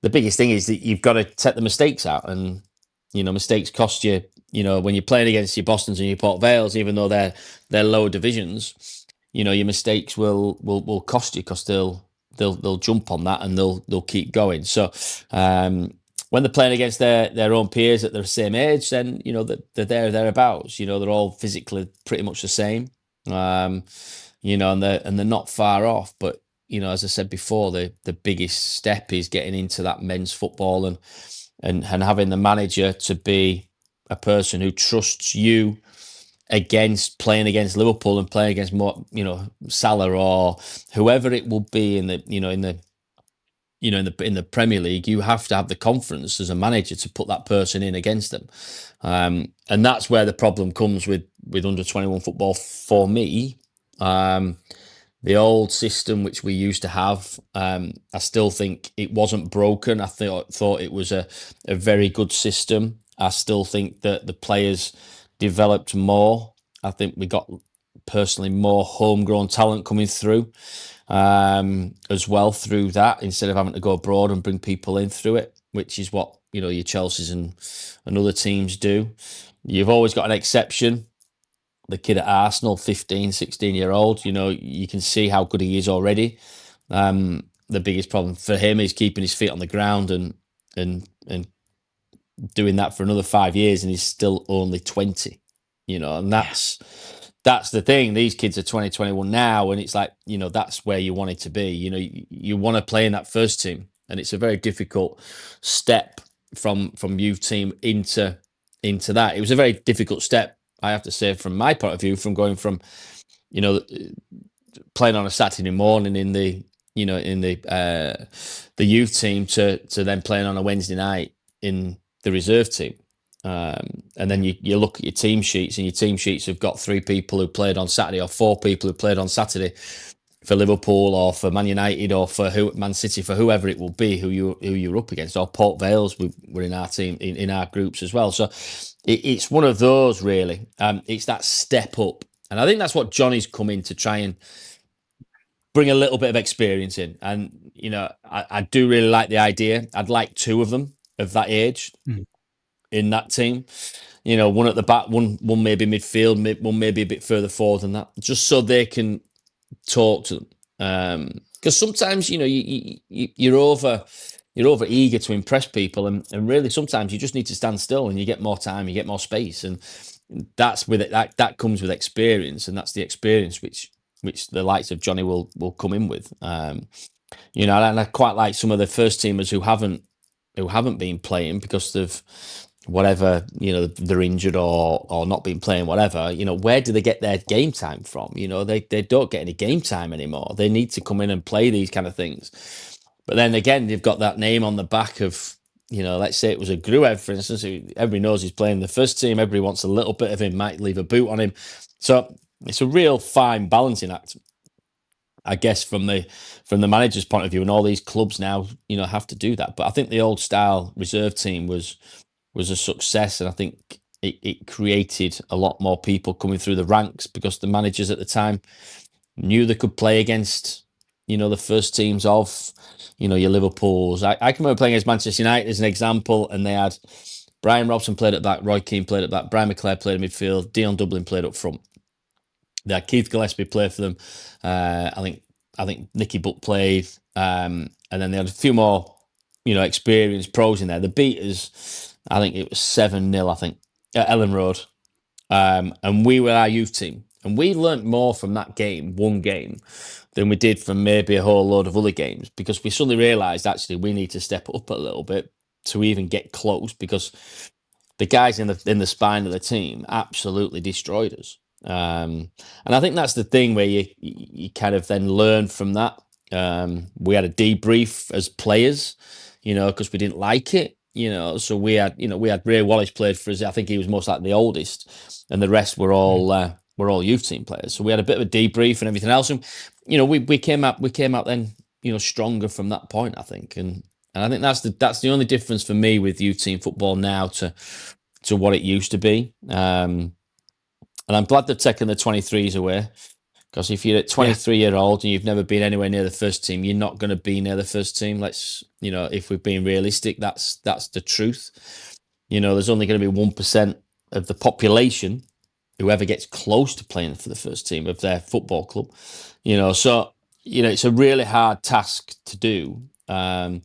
the biggest thing is that you've got to take the mistakes out, and mistakes cost you. When you're playing against your Bostons and your Port Vales, even though they're lower divisions, your mistakes will cost you, because they'll jump on that and they'll keep going. So when they're playing against their own peers at their same age, then they're thereabouts. They're all physically pretty much the same. And they're not far off. But as I said before, the biggest step is getting into that men's football, and having the manager to be a person who trusts you against playing against Liverpool and playing against more, Salah or whoever it will be in the Premier League. You have to have the confidence as a manager to put that person in against them, and that's where the problem comes with under 21 football for me. The old system which we used to have, I still think it wasn't broken. I thought it was a very good system. I still think that the players developed more. I think we got personally more homegrown talent coming through as well through that, instead of having to go abroad and bring people in through it, which is what your Chelseas and other teams do. You've always got an exception. The kid at Arsenal, 15, 16-year-old, you can see how good he is already. The biggest problem for him is keeping his feet on the ground and doing that for another 5 years, and he's still only 20. And that's the thing. These kids are 20, 21 now, and it's like, that's where you want it to be. You want to play in that first team, and it's a very difficult step from youth team into that. It was a very difficult step, I have to say, from my point of view, from going from, playing on a Saturday morning in the youth team to then playing on a Wednesday night in the reserve team. And then you look at your team sheets, and your team sheets have got 3 people who played on Saturday, or 4 people who played on Saturday for Liverpool or for Man United or for Man City, for whoever it will be, who you're up against. Or Port Vales were in our team, in our groups as well. So it's one of those, really. It's that step up, and I think that's what Johnny's come in to try and bring a little bit of experience in. And I do really like the idea. I'd like 2 of them of that age in that team. One at the back, one maybe midfield, one maybe a bit further forward than that, just so they can talk to them. Because sometimes you're over eager to impress people, and really sometimes you just need to stand still, and you get more time, you get more space, and that's with it. That comes with experience, and that's the experience which the likes of Johnny will come in with. And I quite like some of the first teamers who haven't been playing because they've whatever, they're injured or not been playing, whatever. Where do they get their game time from? They don't get any game time anymore. They need to come in and play these kind of things. But then again, they've got that name on the back of, let's say it was a Gruev, for instance, who everybody knows he's playing the first team. Everybody wants a little bit of him, might leave a boot on him. So it's a real fine balancing act, I guess, from the manager's point of view. And all these clubs now, have to do that. But I think the old style reserve team was a success, and I think it created a lot more people coming through the ranks, because the managers at the time knew they could play against, the first teams of, your Liverpools. I can remember playing against Manchester United as an example, and they had Brian Robson played at back, Roy Keane played at back, Brian McClair played in midfield, Dion Dublin played up front. They had Keith Gillespie play for them. I think Nicky Butt played, and then they had a few more, experienced pros in there. The beaters, I think it was 7-0, I think, at Ellen Road. And we were our youth team. And we learnt more from that game, one game, than we did from maybe a whole load of other games, because we suddenly realised, actually, we need to step up a little bit to even get close, because the guys in the spine of the team absolutely destroyed us. And I think that's the thing where you kind of then learn from that. We had a debrief as players, because we didn't like it. So we had Ray Wallace played for us. I think he was most likely the oldest, and the rest were all youth team players. So we had a bit of a debrief and everything else, and we came out then stronger from that point, I think, and I think that's the only difference for me with youth team football now to what it used to be. And I'm glad they've taken the 23s away, Because if you're at 23-year-old and you've never been anywhere near the first team, you're not going to be near the first team. Let's, if we're being realistic, that's the truth. There's only going to be 1% of the population whoever gets close to playing for the first team of their football club. So it's a really hard task to do. And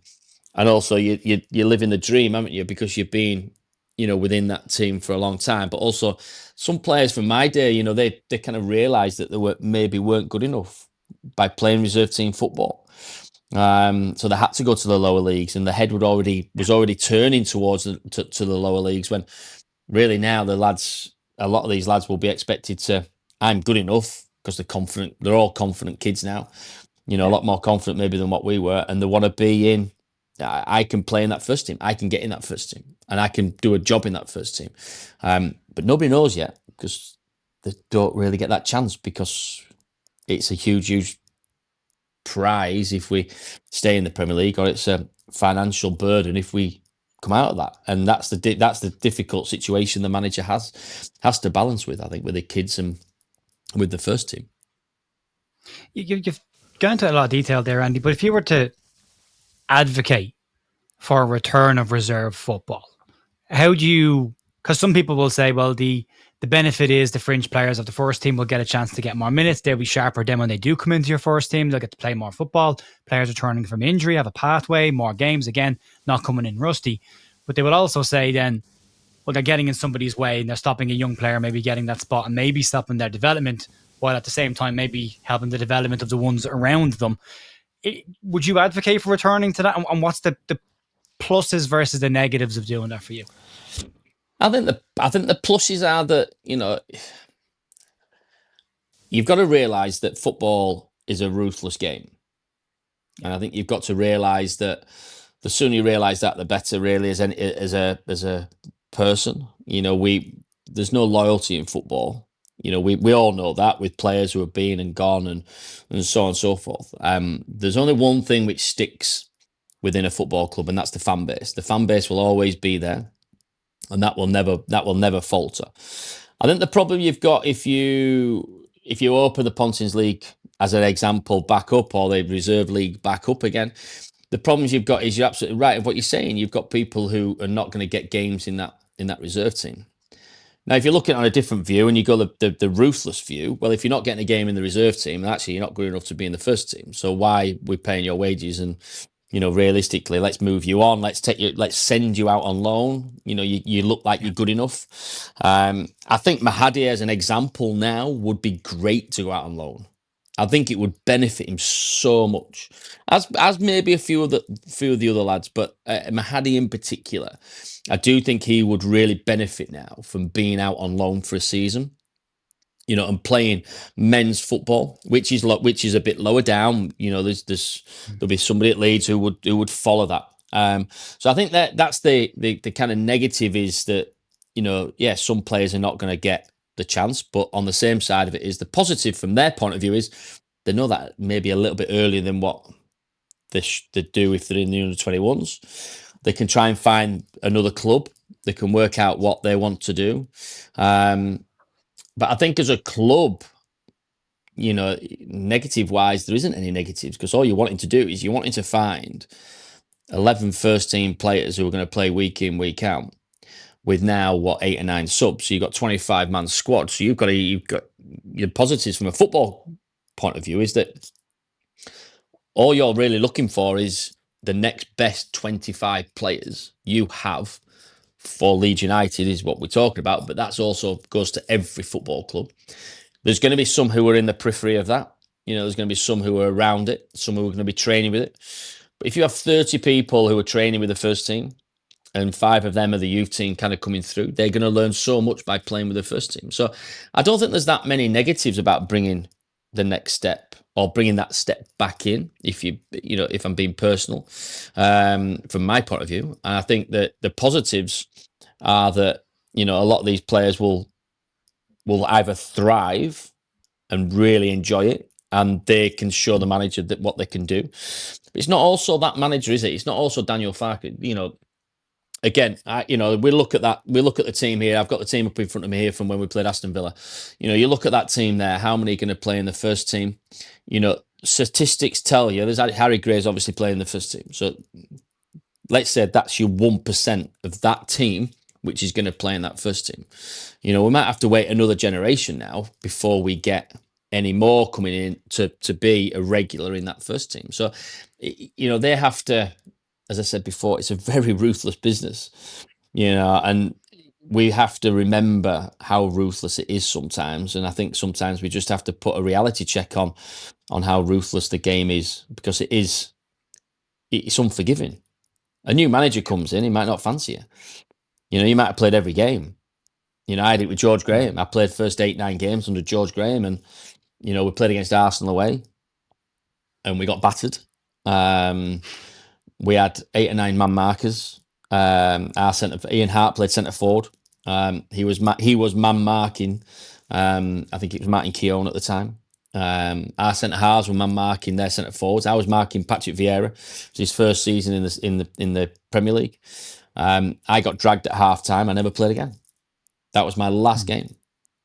also you live in the dream, haven't you? Because you've been, within that team for a long time. But also some players from my day, they kind of realised that they weren't good enough by playing reserve team football. So they had to go to the lower leagues, and the head was already turning towards to the lower leagues, when really now a lot of these lads will be expected to, I'm good enough, because they're confident. They're all confident kids now, a lot more confident maybe than what we were, and they want to be in. I can play in that first team. I can get in that first team, and I can do a job in that first team. But nobody knows yet, because they don't really get that chance, because it's a huge prize if we stay in the Premier League, or it's a financial burden if we come out of that. And that's the difficult situation the manager has to balance with, I think, with the kids and with the first team. You've gone into a lot of detail there, Andy, but if you were to advocate for a return of reserve football, how do you, because some people will say, well, the benefit is the fringe players of the first team will get a chance to get more minutes. They'll be sharper then when they do come into your first team. They'll get to play more football. Players returning from injury have a pathway, more games, again, not coming in rusty. But they will also say then, well, they're getting in somebody's way and they're stopping a young player maybe getting that spot and maybe stopping their development, while at the same time maybe helping the development of the ones around them. Would you advocate for returning to that? And what's the pluses versus the negatives of doing that for you? I think the pluses are that, you've got to realise that football is a ruthless game. And I think you've got to realise that the sooner you realise that, the better, really, as a person. There's no loyalty in football. We all know that, with players who have been and gone and so on and so forth. There's only one thing which sticks within a football club, and that's the fan base. The fan base will always be there, and that will never falter. I think the problem you've got, if you open the Pontins League as an example back up, or the Reserve League back up again, the problems you've got is, you're absolutely right of what you're saying. You've got people who are not going to get games in that reserve team. Now, if you're looking on a different view and you go the ruthless view, well, if you're not getting a game in the reserve team, actually you're not good enough to be in the first team. So why we're paying your wages? And realistically, let's move you on. Let's send you out on loan. You look like you're good enough. I think Mahadi, as an example now, would be great to go out on loan. I think it would benefit him so much, as maybe a few of the other lads, but Mahadi in particular, I do think he would really benefit now from being out on loan for a season, and playing men's football, which is a bit lower down. There'll be somebody at Leeds who would follow that. So I think that's the kind of negative, is that some players are not going to get the chance, but on the same side of it is the positive from their point of view is they know that maybe a little bit earlier than what they do if they're in the under-21s. They can try and find another club. They can work out what they want to do. But I think as a club, negative-wise, there isn't any negatives, because all you're wanting to do is you're wanting to find 11 first-team players who are going to play week in, week out, with now, 8 or 9 subs. So you've got 25-man squad. So you've got your positives from a football point of view is that all you're really looking for is the next best 25 players you have for Leeds United, is what we're talking about. But that's also goes to every football club. There's going to be some who are in the periphery of that. There's going to be some who are around it, some who are going to be training with it. But if you have 30 people who are training with the first team, and 5 of them are the youth team kind of coming through, they're going to learn so much by playing with the first team. So I don't think there's that many negatives about bringing the next step, or bringing that step back in, if I'm being personal, from my point of view. And I think that the positives are that, a lot of these players will either thrive and really enjoy it, and they can show the manager that what they can do. But it's not also that manager, is it? It's not also Daniel Farke. again, we look at that. We look at the team here. I've got the team up in front of me here from when we played Aston Villa. You look at that team there. How many are going to play in the first team? Statistics tell you there's Harry Gray's obviously playing the first team. So let's say that's your 1% of that team, which is going to play in that first team. We might have to wait another generation now before we get any more coming in to be a regular in that first team. So, they have to, as I said before, it's a very ruthless business, and we have to remember how ruthless it is sometimes. And I think sometimes we just have to put a reality check on how ruthless the game is, because it's unforgiving. A new manager comes in, he might not fancy you. You might have played every game. I had it with George Graham. I played first 8-9 games under George Graham, and we played against Arsenal away, and we got battered. We had 8 or 9 man markers. Our centre, Ian Hart, played centre forward. He was man marking. I think it was Martin Keown at the time. Our centre halves were man marking their centre forwards. I was marking Patrick Vieira. It was his first season in the Premier League. I got dragged at half time. I never played again. That was my last game.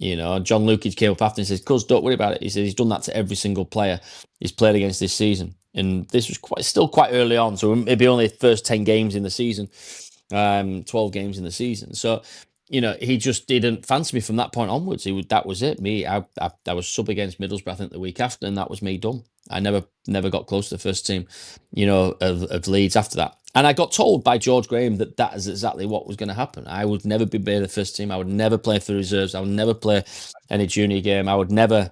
John Lukage came up after and says, "Cuz, don't worry about it." He says he's done that to every single player he's played against this season. And this was still quite early on, so maybe only the first 10 games in the season, 12 games in the season. So, he just didn't fancy me from that point onwards. That was it. I was sub against Middlesbrough, I think, the week after, and that was me done. I never got close to the first team, of Leeds after that. And I got told by George Graham that is exactly what was going to happen. I would never be made the first team. I would never play for reserves. I would never play any junior game. I would never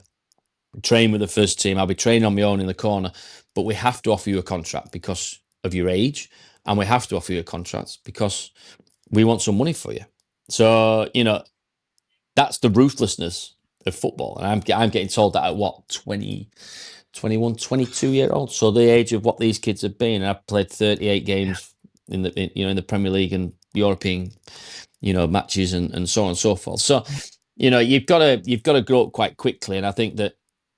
train with the first team. I'll be training on my own in the corner. But we have to offer you a contract because of your age, and we have to offer you a contract because we want some money for you. So, that's the ruthlessness of football. And I'm getting told that at what, 20, 21, 22-year old. So the age of what these kids have been. I've played 38 games in the Premier League and European, matches and so on and so forth. So, you've got to grow up quite quickly. And I think that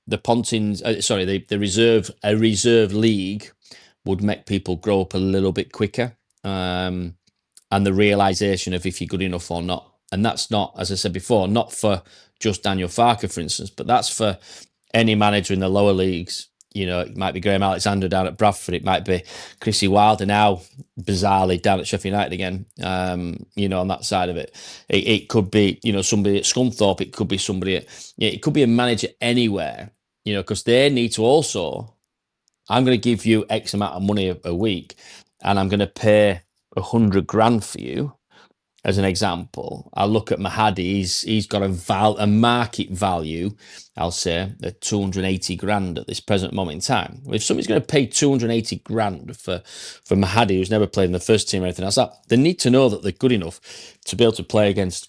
the Pontins, the reserve league would make people grow up a little bit quicker. And the realization of if you're good enough or not. And that's not, as I said before, not for just Daniel Farke, for instance, but that's for any manager in the lower leagues. It might be Graham Alexander down at Bradford. It might be Chrissy Wilder now, bizarrely, down at Sheffield United again, on that side of it. It could be, somebody at Scunthorpe. It could be somebody it could be a manager anywhere, because they need to also, I'm going to give you X amount of money a week, and I'm going to pay 100 grand for you. As an example, I look at Mahadi. He's got a market value, I'll say, at 280 grand at this present moment in time. If somebody's going to pay 280 grand for Mahadi, who's never played in the first team or anything else, they need to know that they're good enough to be able to play against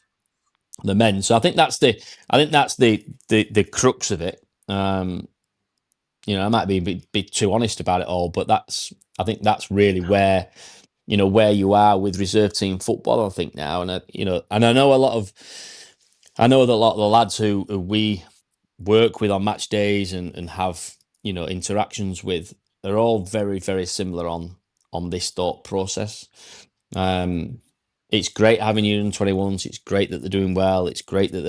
the men. So I think that's the crux of it. I might be too honest about it all, but I think that's really where you are with reserve team football, I think now. And and I know that a lot of the lads who we work with on match days and have interactions with, they're all very, very similar on this thought process. It's great having you in 21s. It's great that they're doing well. It's great that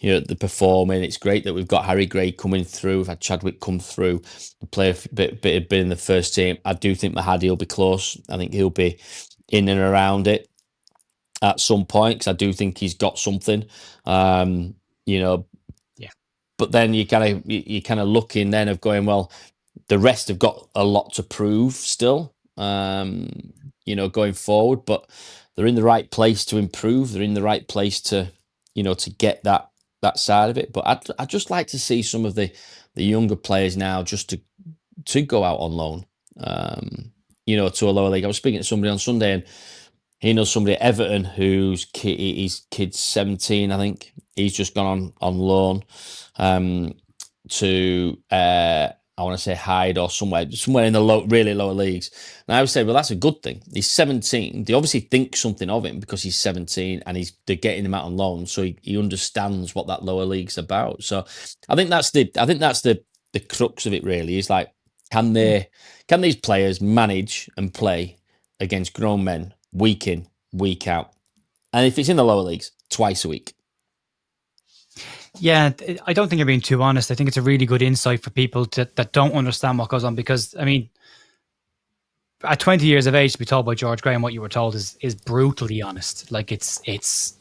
they're performing. It's great that we've got Harry Gray coming through. We've had Chadwick come through and play a bit in the first team. I do think Mahadi will be close. I think he'll be in and around it at some point, because I do think he's got something. Yeah. But then you kind of looking then of going, well, the rest have got a lot to prove still, going forward, but they're in the right place to improve. They're in the right place to get that side of it. But I'd just like to see some of the younger players now just to go out on loan, to a lower league. I was speaking to somebody on Sunday, and he knows somebody at Everton whose his kid's 17, I think. He's just gone on loan to I want to say Hyde or somewhere in the really lower leagues. And I would say, well, that's a good thing. He's 17. They obviously think something of him because he's 17 and they're getting him out on loan, so he understands what that lower league's about. So I think that's the crux of it. Really, is like, can these players manage and play against grown men week in, week out. And if it's in the lower leagues, twice a week. Yeah, I don't think you're being too honest. I think it's a really good insight for people that don't understand what goes on, because I mean, at 20 years of age, to be told by George Graham what you were told is brutally honest. Like it's